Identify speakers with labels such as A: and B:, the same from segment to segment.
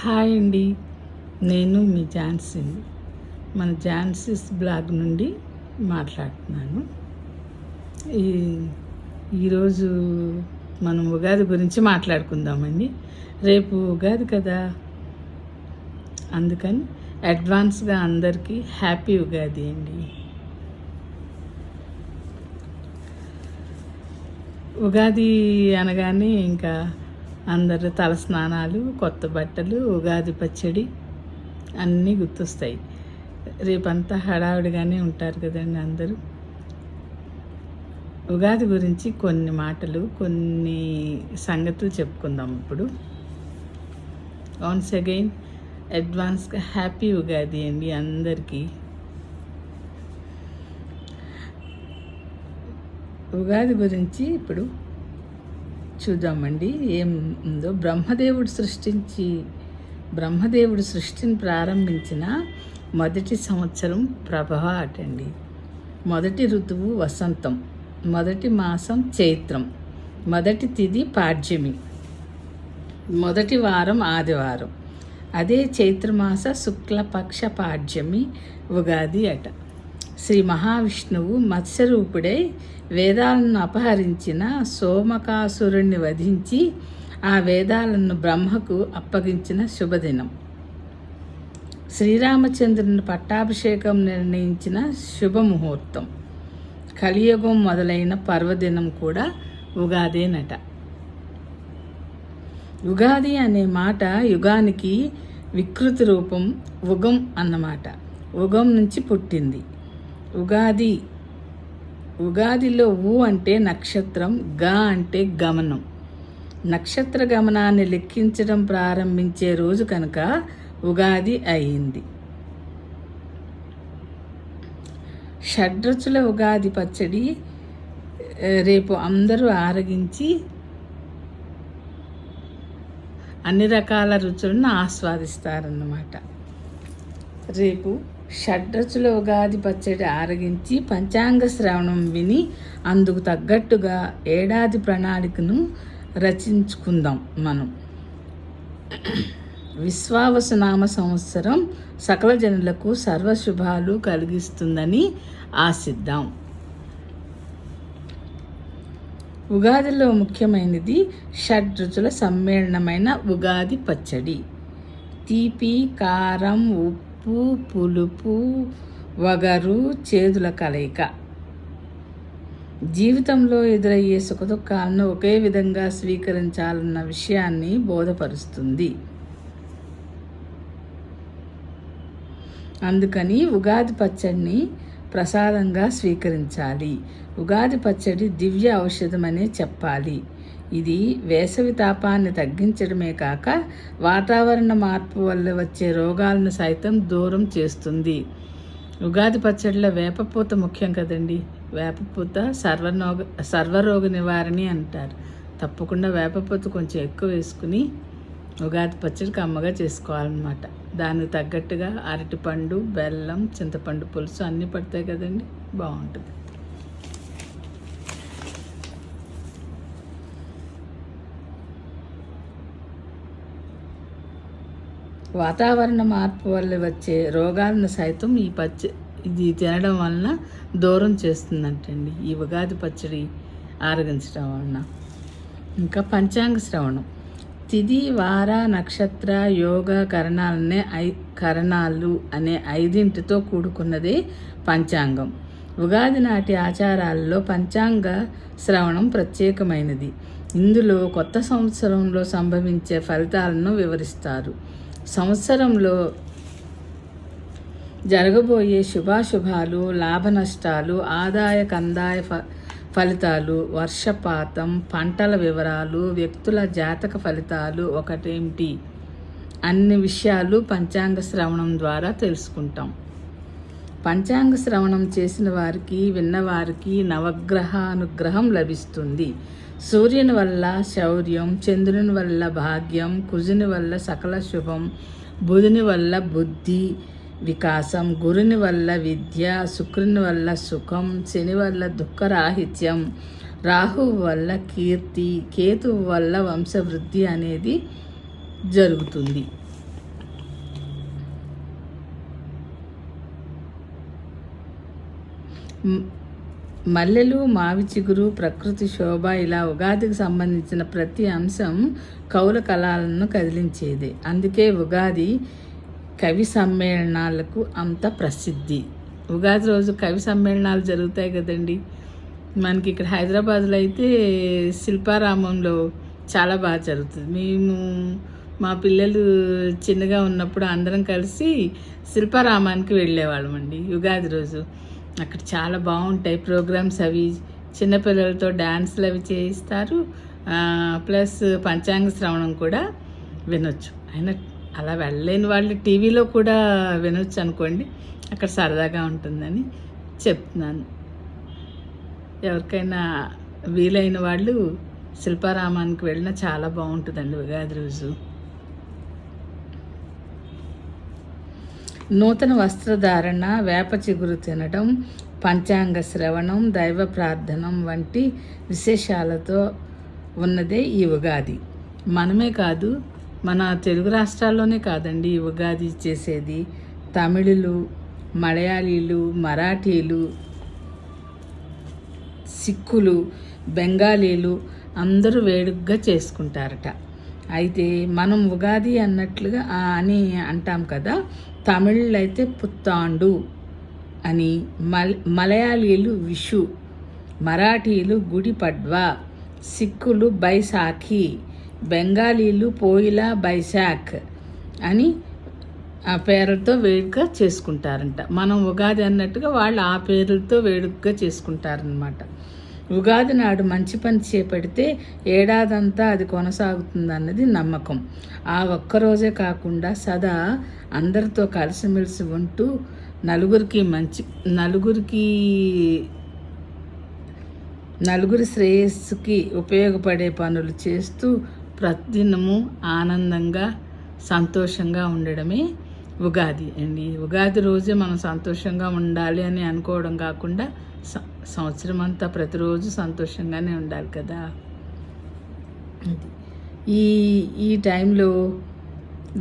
A: Hi అండి, నేను మీ ఝాన్సీ. మన ఝాన్సీస్ బ్లాగ్ నుండి మాట్లాడుతున్నాను. ఈరోజు మనం ఉగాది గురించి మాట్లాడుకుందామండి. రేపు ఉగాది కదా, అందుకని అడ్వాన్స్గా అందరికీ హ్యాపీ ఉగాది అండి. ఉగాది అనగానే ఇంకా అందరు తలస్నానాలు, కొత్త బట్టలు, ఉగాది పచ్చడి అన్నీ గుర్తొస్తాయి. రేపంతా హడావుడిగానే ఉంటారు కదండి అందరూ. ఉగాది గురించి కొన్ని మాటలు, కొన్ని సంగతులు చెప్పుకుందాం ఇప్పుడు. వన్స్ అగైన్ అడ్వాన్స్గా హ్యాపీ ఉగాది అండి అందరికీ. ఉగాది గురించి ఇప్పుడు చూద్దామండి. ఏముందో బ్రహ్మదేవుడు సృష్టిని ప్రారంభించిన మొదటి సంవత్సరం ప్రభవ అటండి. మొదటి ఋతువు వసంతం, మొదటి మాసం చైత్రం, మొదటి తిథి పాడ్యమి, మొదటి వారం ఆదివారం. అదే చైత్రమాస శుక్లపక్ష పాడ్యమి ఉగాది అట. శ్రీ మహావిష్ణువు మత్స్యరూపుడై వేదాలను అపహరించిన సోమకాసురుణ్ణి వధించి ఆ వేదాలను బ్రహ్మకు అప్పగించిన శుభదినం. శ్రీరామచంద్రుని పట్టాభిషేకం నిర్ణయించిన శుభముహూర్తం. కలియుగం మొదలైన పర్వదినం కూడా ఉగాదేనట. ఉగాది అనే మాట యుగానికి వికృతి రూపం ఉగం అన్నమాట. ఉగం నుంచి పుట్టింది ఉగాదిలో ఊ అంటే నక్షత్రం, గా అంటే గమనం. నక్షత్ర గమనాన్ని లెక్కించడం ప్రారంభించే రోజు కనుక ఉగాది అయింది. షడ్రుచుల ఉగాది పచ్చడి రేపు అందరూ ఆరగించి అన్ని రకాల రుచులను ఆస్వాదిస్తారన్నమాట. రేపు షడ్రుచుల ఉగాది పచ్చడి ఆరగించి పంచాంగ శ్రవణం విని అందుకు తగ్గట్టుగా ఏడాది ప్రణాళికను రచించుకుందాం మనం. విశ్వావసునామ సంవత్సరం సకల జనులకు సర్వశుభాలు కలిగిస్తుందని ఆశిద్దాం. ఉగాదిలో ముఖ్యమైనది షడ్రుచుల సమ్మేళనమైన ఉగాది పచ్చడి. తీపి, కారం, ఉప్పు, పులుపు, వగరు, చేదుల కలయిక. జీవితంలో ఎదురయ్యే సుఖదుఖాలను ఒకే విధంగా స్వీకరించాలన్న విషయాన్ని బోధపరుస్తుంది. అందుకని ఉగాది పచ్చడిని ప్రసాదంగా స్వీకరించాలి. ఉగాది పచ్చడి దివ్య ఔషధమనే చెప్పాలి. ఇది వేసవి తాపాన్ని తగ్గించడమే కాక వాతావరణ మార్పు వల్ల వచ్చే రోగాలను సైతం దూరం చేస్తుంది. ఉగాది పచ్చడిలో వేపపూత ముఖ్యం కదండి. వేపపూత సర్వరోగ నివారణి అంటారు. తప్పకుండా వేపపూత కొంచెం ఎక్కువ వేసుకుని ఉగాది పచ్చడి కమ్మగా చేసుకోవాలన్నమాట. దానికి తగ్గట్టుగా అరటిపండు, బెల్లం, చింతపండు పులుసు అన్నీ పడతాయి కదండి, బాగుంటుంది. వాతావరణ మార్పు వల్ల వచ్చే రోగాలను సైతం ఇది తినడం వలన దూరం చేస్తుందంటండి, ఈ ఉగాది పచ్చడి ఆరగించడం వలన. ఇంకా పంచాంగ శ్రవణం. తిథి, వార, నక్షత్ర, యోగ, కరణాలు అనే 5ంటితో కూడుకున్నదే పంచాంగం. ఉగాది నాటి ఆచారాల్లో పంచాంగ శ్రవణం ప్రత్యేకమైనది. ఇందులో కొత్త సంవత్సరంలో సంభవించే ఫలితాలను వివరిస్తారు. సంవత్సరంలో జరగబోయే శుభాశుభాలు, లాభ నష్టాలు, ఆదాయ కందాయ ఫలితాలు, వర్షపాతం, పంటల వివరాలు, వ్యక్తుల జాతక ఫలితాలు ఒకటేమిటి అన్ని విషయాలు పంచాంగ శ్రవణం ద్వారా తెలుసుకుంటాం. పంచాంగ శ్రవణం చేసిన వారికి, విన్నవారికి నవగ్రహానుగ్రహం లభిస్తుంది. సూర్యుని వల్ల శౌర్యం, చంద్రుని వల్ల భాగ్యం, కుజుని వల్ల సకల శుభం, బుధుని వల్ల బుద్ధి వికాసం, గురుని వల్ల విద్య, శుక్రుని వల్ల సుఖం, శని వల్ల దుఃఖరాహిత్యం, రాహువు వల్ల కీర్తి, కేతువు వల్ల వంశవృద్ధి అనేది జరుగుతుంది. మల్లెలు, మావి చిగురు, ప్రకృతి శోభ ఇలా ఉగాదికి సంబంధించిన ప్రతి అంశం కవుల కళలను కదిలించేది. అందుకే ఉగాది కవి సమ్మేళనాలకు అంత ప్రసిద్ధి. ఉగాది రోజు కవి సమ్మేళనాలు జరుగుతాయి కదండి. మనకి ఇక్కడ హైదరాబాద్లో అయితే శిల్పారామంలో చాలా బాగా జరుగుతుంది. మేము మా పిల్లలు చిన్నగా ఉన్నప్పుడు అందరం కలిసి శిల్పారామానికి వెళ్ళేవాళ్ళం అండి ఉగాది రోజు. అక్కడ చాలా బాగుంటాయి ప్రోగ్రామ్స్. అవి చిన్నపిల్లలతో డ్యాన్స్లు అవి చేయిస్తారు, ప్లస్ పంచాంగ శ్రవణం కూడా వినొచ్చు. అయినా అలా వెళ్ళలేని వాళ్ళు టీవీలో కూడా వినొచ్చు అనుకోండి, అక్కడ సరదాగా ఉంటుందని చెప్తున్నాను. ఎవరికైనా వీలైన వాళ్ళు శిల్పారామానికి వెళ్ళినా చాలా బాగుంటుందండి ఉగాది రోజు. నూతన వస్త్రధారణ, వేప చిగురు తినడం, పంచాంగ శ్రవణం, దైవ ప్రార్థనం వంటి విశేషాలతో ఉన్నదే ఈ ఉగాది. మనమే కాదు, మన తెలుగు రాష్ట్రాల్లోనే కాదండి ఈ ఉగాది చేసేది. తమిళులు, మలయాళీలు, మరాఠీలు, సిక్కులు, బెంగాలీలు అందరూ వేడుకగా చేసుకుంటారట. అయితే మనం ఉగాది అన్నట్లుగా అని అంటాం కదా. తమిళులు అయితే పుత్తాండు అని, మలయాళీలు విషు, మరాఠీలు గుడి పడ్వా, సిక్కులు బైసాఖి, బెంగాలీలు పోయిలా బైశాఖ్ అని ఆ పేర్లతో వేడుక చేసుకుంటారంట. మనం ఉగాది అన్నట్టుగా వాళ్ళు ఆ పేర్లతో వేడుకగా చేసుకుంటారనమాట. ఉగాది నాడు మంచి పని చేపడితే ఏడాదంతా అది కొనసాగుతుందన్నది నమ్మకం. ఆ ఒక్కరోజే కాకుండా సదా అందరితో కలిసిమెలిసి ఉంటూ నలుగురి శ్రేయస్సుకి ఉపయోగపడే పనులు చేస్తూ ప్రతిదినము ఆనందంగా సంతోషంగా ఉండడమే ఉగాది అండి. ఉగాది రోజే మనం సంతోషంగా ఉండాలి అని అనుకోవడం కాకుండా సంవత్సరం అంతా ప్రతిరోజు సంతోషంగానే ఉండాలి కదా. ఈ టైంలో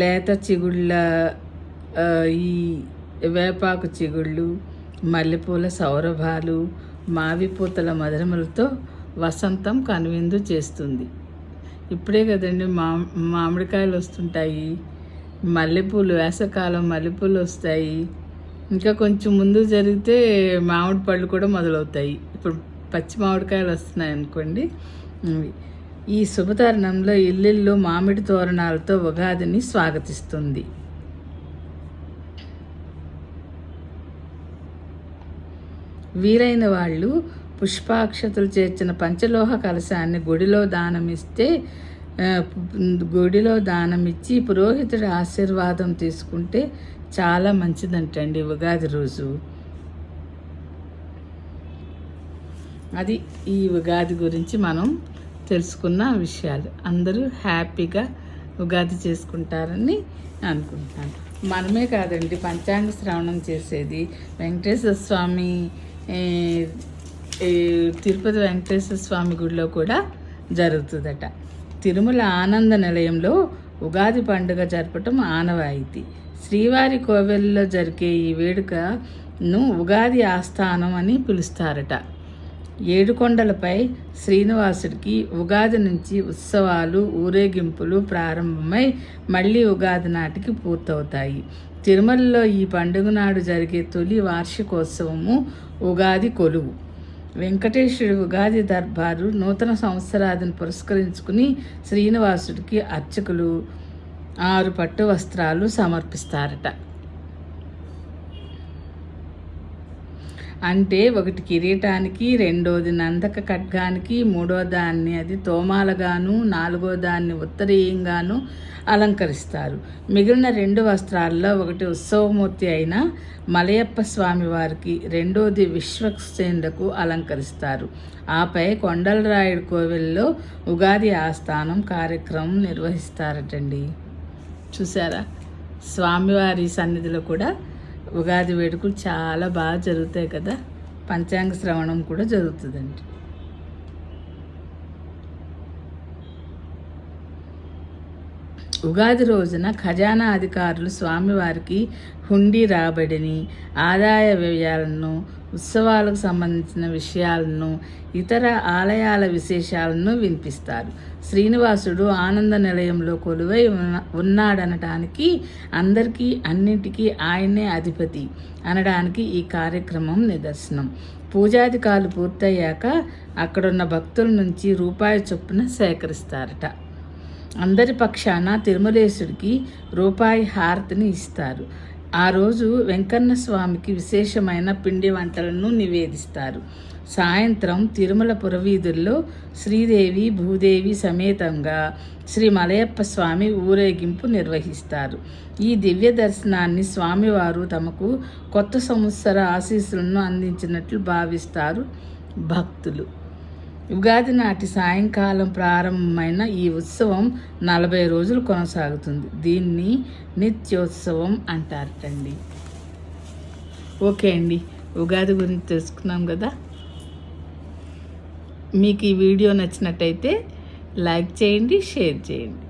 A: లేత చిగుళ్ళ, ఈ వేపాకు చిగుళ్ళు, మల్లెపూల సౌరభాలు, మావి పూతల మధురములతో వసంతం కనువిందు చేస్తుంది. ఇప్పుడే కదండి మామిడికాయలు వస్తుంటాయి, మల్లెపూలు, వేసవకాలం మల్లెపూలు వస్తాయి. ఇంకా కొంచెం ముందు జరిగితే మామిడి పళ్ళు కూడా మొదలవుతాయి. ఇప్పుడు పచ్చి మామిడికాయలు వస్తున్నాయి అనుకోండి. ఈ శుభతరుణంలో ఇల్లు మామిడి తోరణాలతో ఉగాదిని స్వాగతిస్తుంది. వీలైన వాళ్ళు పుష్పాక్షతలు చేర్చిన పంచలోహ కలశాన్ని గుడిలో దానమిచ్చి పురోహితుడి ఆశీర్వాదం తీసుకుంటే చాలా మంచిదంటండి ఉగాది రోజు. అది ఈ ఉగాది గురించి మనం తెలుసుకున్న విషయాలు. అందరూ హ్యాపీగా ఉగాది చేసుకుంటారని అనుకుంటున్నాను. మనమే కాదండి పంచాంగ శ్రవణం చేసేది. వెంకటేశ్వర స్వామి, తిరుపతి వెంకటేశ్వర స్వామి గుడిలో కూడా జరుగుతుందట. తిరుమల ఆనంద నిలయంలో ఉగాది పండుగ జరపటం ఆనవాయితీ. శ్రీవారి కోవెల్లో జరిగే ఈ వేడుకను ఉగాది ఆస్థానం అని పిలుస్తారట. ఏడుకొండలపై శ్రీనివాసుడికి ఉగాది నుంచి ఉత్సవాలు, ఊరేగింపులు ప్రారంభమై మళ్ళీ ఉగాది నాటికి పూర్తవుతాయి. తిరుమలలో ఈ పండుగ నాడు జరిగే తొలి వార్షికోత్సవము ఉగాది కొలువు. వెంకటేశ్వరుడు ఉగాది దర్బారు నూతన సంవత్సరాదిని పురస్కరించుకుని శ్రీనివాసుడికి అర్చకులు 6 పట్టు వస్త్రాలు సమర్పిస్తారట. అంటే ఒకటి కిరీటానికి, రెండోది నందక ఖడ్గానికి, మూడో దాన్ని అది తోమాలగాను, నాలుగో దాన్ని ఉత్తరీయంగాను అలంకరిస్తారు. మిగిలిన 2 వస్త్రాల్లో ఒకటి ఉత్సవమూర్తి అయిన మలయప్ప స్వామి వారికి, రెండోది విశ్వక్సేనులకు అలంకరిస్తారు. ఆపై కొండలరాయుడు కోవెల్లో ఉగాది ఆస్థానం కార్యక్రమం నిర్వహిస్తారటండి. చూసారా, స్వామివారి సన్నిధిలో కూడా ఉగాది వేడుకలు చాలా బాగా జరుగుతాయి కదా. పంచాంగ శ్రవణం కూడా జరుగుతుందండి. ఉగాది రోజున ఖజానా అధికారులు స్వామివారికి హుండీ రాబడిని, ఆదాయ వ్యయాలను ఉత్సవాలకు సంబంధించిన విషయాలను, ఇతర ఆలయాల విశేషాలను వినిపిస్తారు. శ్రీనివాసుడు ఆనంద నిలయంలో కొలువై ఉన్నాడనటానికి, అందరికీ అన్నింటికీ ఆయనే అధిపతి అనడానికి ఈ కార్యక్రమం నిదర్శనం. పూజాధికారులు పూర్తయ్యాక అక్కడున్న భక్తుల నుంచి రూపాయి చొప్పున సేకరిస్తారట. అందరి పక్షాన తిరుమలేశుడికి రూపాయి హారతిని ఇస్తారు. ఆ రోజు వెంకన్న స్వామికి విశేషమైన పిండి వంటలను నివేదిస్తారు. సాయంత్రం తిరుమల పురవీధుల్లో శ్రీదేవి భూదేవి సమేతంగా శ్రీ మలయప్ప స్వామి ఊరేగింపు నిర్వహిస్తారు. ఈ దివ్య దర్శనాన్ని స్వామివారు తమకు కొత్త సంవత్సర ఆశీస్సులను అందించినట్లు భావిస్తారు భక్తులు. ఉగాది నాటి సాయంకాలం ప్రారంభమైన ఈ ఉత్సవం 40 రోజులు కొనసాగుతుంది. దీన్ని నిత్యోత్సవం అంటారటండి. ఓకే అండి, ఉగాది గురించి తెలుసుకున్నాం కదా. మీకు ఈ వీడియో నచ్చినట్టయితే లైక్ చేయండి, షేర్ చేయండి.